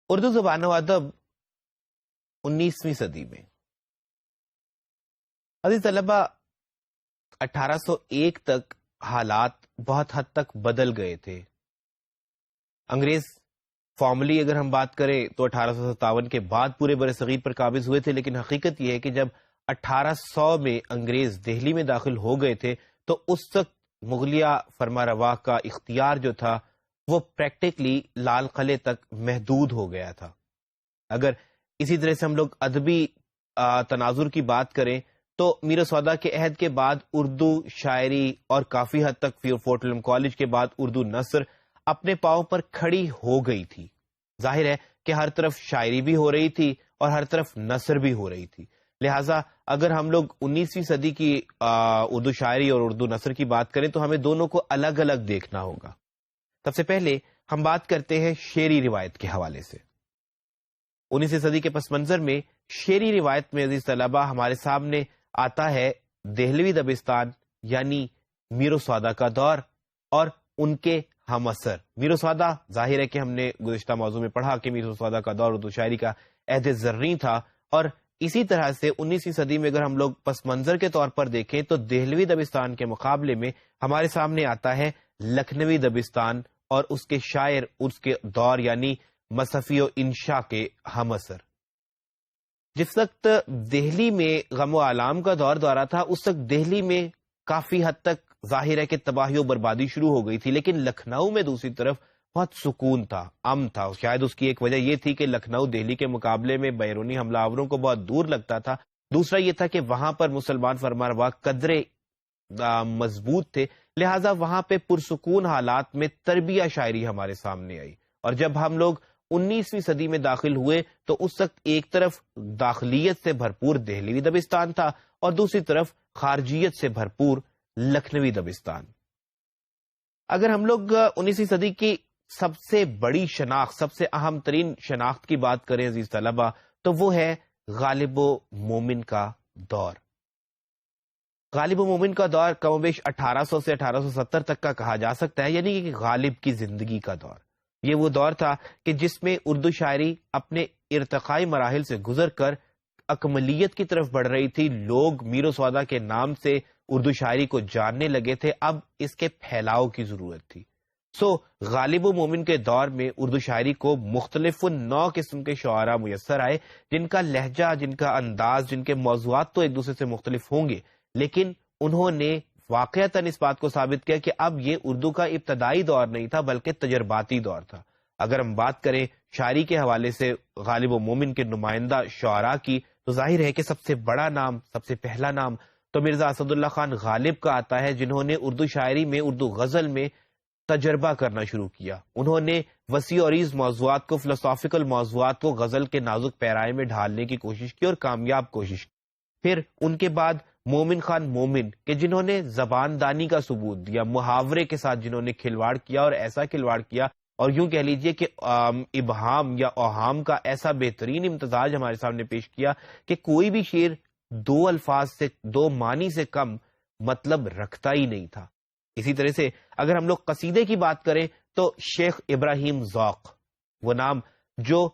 اردو زبان و ادب 19ویں صدی میں عزیز طلبہ 1801 تک حالات بہت حد تک بدل گئے تھے. انگریز فارملی اگر ہم بات کریں تو 1857 کے بعد پورے بر صغیر پر قابض ہوئے تھے، لیکن حقیقت یہ ہے کہ جب 1800 میں انگریز دہلی میں داخل ہو گئے تھے تو اس وقت مغلیہ فرما روا کا اختیار جو تھا وہ پریکٹیکلی لال قلعے تک محدود ہو گیا تھا. اگر اسی طرح سے ہم لوگ ادبی تناظر کی بات کریں تو میر سودا کے عہد کے بعد اردو شاعری اور کافی حد تک فورٹ ولیم کالج کے بعد اردو نثر اپنے پاؤں پر کھڑی ہو گئی تھی. ظاہر ہے کہ ہر طرف شاعری بھی ہو رہی تھی اور ہر طرف نثر بھی ہو رہی تھی. لہٰذا اگر ہم لوگ 19ویں صدی کی اردو شاعری اور اردو نثر کی بات کریں تو ہمیں دونوں کو الگ الگ دیکھنا ہوگا. سب سے پہلے ہم بات کرتے ہیں شعری روایت کے حوالے سے. 19ویں صدی کے پس منظر میں شعری روایت میں عزیز طلبہ ہمارے سامنے آتا ہے دہلوی دبستان یعنی میر سودا کا دور اور ان کے ہم اثر. میر سودا ظاہر ہے کہ ہم نے گزشتہ موضوع میں پڑھا کہ میر سودا کا دور اردو شاعری کا عہد زرین تھا، اور اسی طرح سے 19ویں صدی میں اگر ہم لوگ پس منظر کے طور پر دیکھیں تو دہلوی دبستان کے مقابلے میں ہمارے سامنے آتا ہے لکھنوی دبستان اور اس کے شاعر اس کے دور یعنی مصحفی و انشاء کے ہم اثر. جس وقت دہلی میں غم و آلام کا دور دورہ تھا اس وقت دہلی میں کافی حد تک ظاہر ہے کہ تباہی و بربادی شروع ہو گئی تھی، لیکن لکھنؤ میں دوسری طرف بہت سکون تھا، امن تھا. شاید اس کی ایک وجہ یہ تھی کہ لکھنؤ دہلی کے مقابلے میں بیرونی حملہ آوروں کو بہت دور لگتا تھا. دوسرا یہ تھا کہ وہاں پر مسلمان فرمانروا قدرے مضبوط تھے، لہٰذا وہاں پہ پرسکون حالات میں تربیہ شاعری ہمارے سامنے آئی. اور جب ہم لوگ 19ویں صدی میں داخل ہوئے تو اس وقت ایک طرف داخلیت سے بھرپور دہلوی دبستان تھا اور دوسری طرف خارجیت سے بھرپور لکھنوی دبستان. اگر ہم لوگ 19ویں صدی کی سب سے بڑی شناخت، سب سے اہم ترین شناخت کی بات کریں عزیز طلبہ تو وہ ہے غالب و مومن کا دور. غالب و مومن کا دور کم و بیش 1800 سے 1870 تک کا کہا جا سکتا ہے، یعنی کہ غالب کی زندگی کا دور. یہ وہ دور تھا کہ جس میں اردو شاعری اپنے ارتقائی مراحل سے گزر کر اکملیت کی طرف بڑھ رہی تھی. لوگ میر سودا کے نام سے اردو شاعری کو جاننے لگے تھے، اب اس کے پھیلاؤ کی ضرورت تھی. غالب و مومن کے دور میں اردو شاعری کو مختلف 9 قسم کے شعراء میسر آئے، جن کا لہجہ، جن کا انداز، جن کے موضوعات تو ایک دوسرے سے مختلف ہوں گے، لیکن انہوں نے واقعتاً اس بات کو ثابت کیا کہ اب یہ اردو کا ابتدائی دور نہیں تھا بلکہ تجرباتی دور تھا. اگر ہم بات کریں شاعری کے حوالے سے غالب و مومن کے نمائندہ شعراء کی تو ظاہر ہے کہ سب سے بڑا نام، سب سے پہلا نام تو مرزا اسد اللہ خان غالب کا آتا ہے، جنہوں نے اردو شاعری میں، اردو غزل میں تجربہ کرنا شروع کیا. انہوں نے وسیع و عریض موضوعات کو، فلسافیکل موضوعات کو غزل کے نازک پیرائے میں ڈھالنے کی کوشش کی اور کامیاب کوشش کی. پھر ان کے بعد مومن خان مومن کہ جنہوں نے زبان دانی کا ثبوت دیا، محاورے کے ساتھ جنہوں نے کھلواڑ کیا اور ایسا کھلواڑ کیا، اور یوں کہہ لیجئے کہ ابہام یا اوہام کا ایسا بہترین امتزاج ہمارے سامنے پیش کیا کہ کوئی بھی شعر 2 الفاظ سے، 2 معنی سے کم مطلب رکھتا ہی نہیں تھا. اسی طرح سے اگر ہم لوگ قصیدے کی بات کریں تو شیخ ابراہیم ذوق، وہ نام جو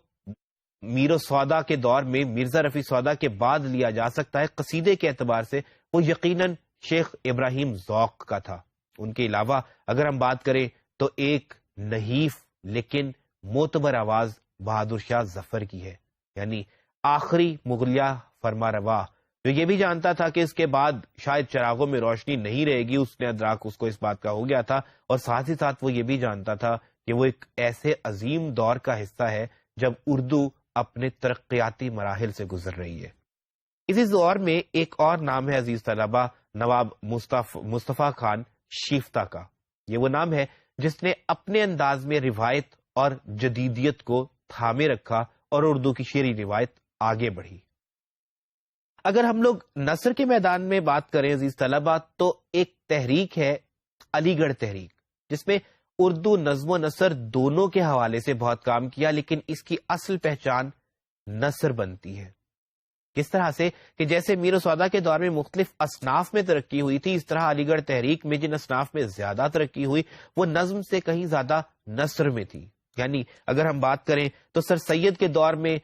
میر سودا کے دور میں مرزا رفیع سودا کے بعد لیا جا سکتا ہے قصیدے کے اعتبار سے، وہ یقیناً شیخ ابراہیم ذوق کا تھا. ان کے علاوہ اگر ہم بات کریں تو ایک نحیف لیکن معتبر آواز بہادر شاہ ظفر کی ہے، یعنی آخری مغلیہ فرما روا جو یہ بھی جانتا تھا کہ اس کے بعد شاید چراغوں میں روشنی نہیں رہے گی. اس نے ادراک اس کو اس بات کا ہو گیا تھا، اور ساتھ ہی ساتھ وہ یہ بھی جانتا تھا کہ وہ ایک ایسے عظیم دور کا حصہ ہے جب اردو اپنے ترقیاتی مراحل سے گزر رہی ہے. اسی دور میں ایک اور نام ہے عزیز طلبہ نواب مصطفیٰ خان شیفتہ کا. یہ وہ نام ہے جس نے اپنے انداز میں روایت اور جدیدیت کو تھامے رکھا اور اردو کی شعری روایت آگے بڑھی. اگر ہم لوگ نثر کے میدان میں بات کریں عزیز طلبہ تو ایک تحریک ہے علی گڑھ تحریک، جس میں اردو نظم و نثر دونوں کے حوالے سے بہت کام کیا، لیکن اس کی اصل پہچان نثر بنتی ہے. کس طرح سے کہ جیسے میر سودا کے دور میں مختلف اصناف میں ترقی ہوئی تھی، اس طرح علی گڑھ تحریک میں جن اصناف میں زیادہ ترقی ہوئی وہ نظم سے کہیں زیادہ نثر میں تھی. یعنی اگر ہم بات کریں تو سر سید کے دور میں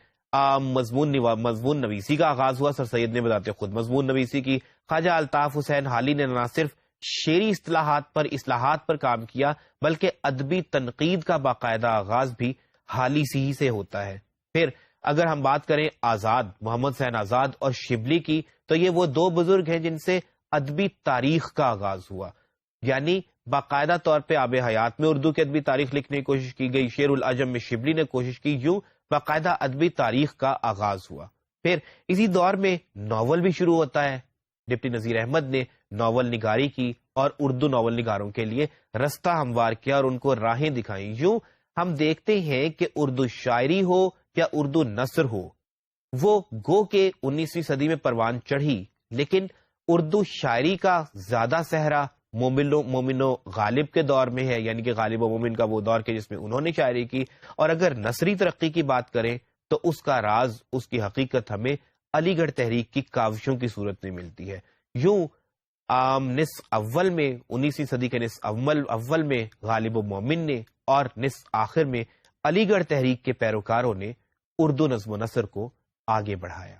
مضمون نویسی کا آغاز ہوا. سر سید نے بتاتے خود مضمون نویسی کی. خواجہ الطاف حسین حالی نے نہ صرف شعری اصلاحات پر کام کیا بلکہ ادبی تنقید کا باقاعدہ آغاز بھی حالی ہی سے ہوتا ہے. پھر اگر ہم بات کریں آزاد، محمد حسین آزاد اور شبلی کی، تو یہ وہ دو بزرگ ہیں جن سے ادبی تاریخ کا آغاز ہوا. یعنی باقاعدہ طور پہ آب حیات میں اردو کی ادبی تاریخ لکھنے کی کوشش کی گئی. شعر العجم میں شبلی نے کوشش کی. یوں باقاعدہ ادبی تاریخ کا آغاز ہوا. پھر اسی دور میں ناول بھی شروع ہوتا ہے. ڈپٹی نذیر احمد نے ناول نگاری کی اور اردو ناول نگاروں کے لیے رستہ ہموار کیا اور ان کو راہیں دکھائیں. یوں ہم دیکھتے ہیں کہ اردو شاعری ہو یا اردو نثر ہو، وہ گو کہ 19ویں صدی میں پروان چڑھی، لیکن اردو شاعری کا زیادہ صحرا مومن و غالب کے دور میں ہے. یعنی کہ غالب و مومن کا وہ دور کہ جس میں انہوں نے شاعری کی. اور اگر نثری ترقی کی بات کریں تو اس کا راز، اس کی حقیقت ہمیں علی گڑھ تحریک کی کاوشوں کی صورت میں ملتی ہے. یوں نصف اول میں 19ویں صدی کے نصف اول میں غالب و مومن نے اور نصف آخر میں علی گڑھ تحریک کے پیروکاروں نے اردو نظم و نثر کو آگے بڑھایا.